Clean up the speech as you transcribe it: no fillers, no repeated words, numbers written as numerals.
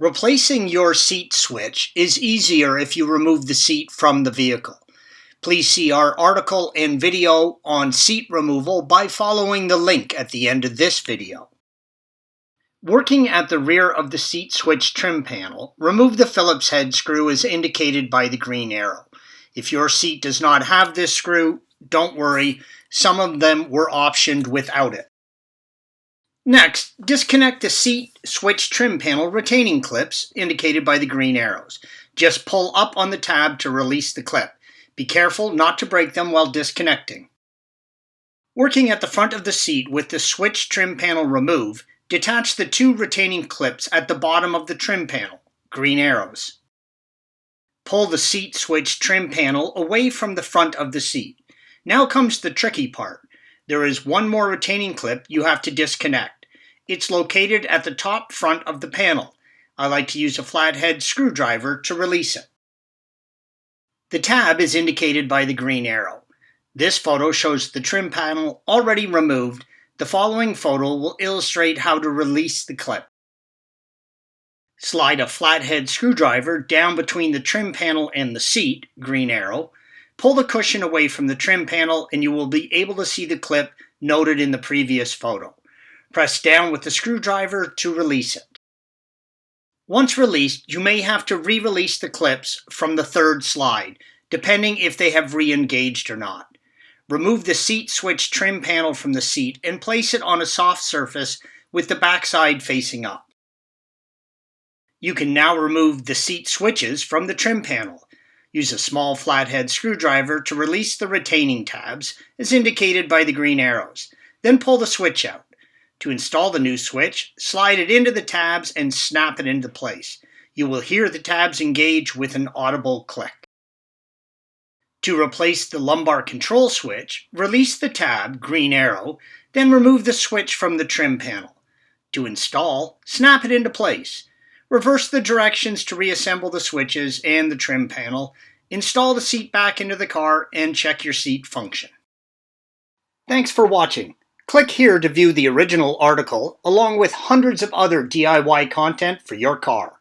Replacing your seat switch is easier if you remove the seat from the vehicle. Please see our article and video on seat removal by following the link at the end of this video. Working at the rear of the seat switch trim panel, remove the Phillips head screw as indicated by the green arrow. If your seat does not have this screw, don't worry, some of them were optioned without it. Next, disconnect the seat switch trim panel retaining clips indicated by the green arrows. Just pull up on the tab to release the clip. Be careful not to break them while disconnecting. Working at the front of the seat with the switch trim panel removed, detach the two retaining clips at the bottom of the trim panel, green arrows. Pull the seat switch trim panel away from the front of the seat. Now comes the tricky part. There is one more retaining clip you have to disconnect. It's located at the top front of the panel. I like to use a flathead screwdriver to release it. The tab is indicated by the green arrow. This photo shows the trim panel already removed. The following photo will illustrate how to release the clip. Slide a flathead screwdriver down between the trim panel and the seat, green arrow. Pull the cushion away from the trim panel and you will be able to see the clip noted in the previous photo. Press down with the screwdriver to release it. Once released, you may have to re-release the clips from the third slide, depending if they have re-engaged or not. Remove the seat switch trim panel from the seat and place it on a soft surface with the backside facing up. You can now remove the seat switches from the trim panel. Use a small flathead screwdriver to release the retaining tabs, as indicated by the green arrows. Then pull the switch out. To install the new switch, slide it into the tabs and snap it into place. You will hear the tabs engage with an audible click. To replace the lumbar control switch, release the tab, green arrow, then remove the switch from the trim panel. To install, snap it into place. Reverse the directions to reassemble the switches and the trim panel, install the seat back into the car, and check your seat function. Thanks for watching. Click here to view the original article along with hundreds of other DIY content for your car.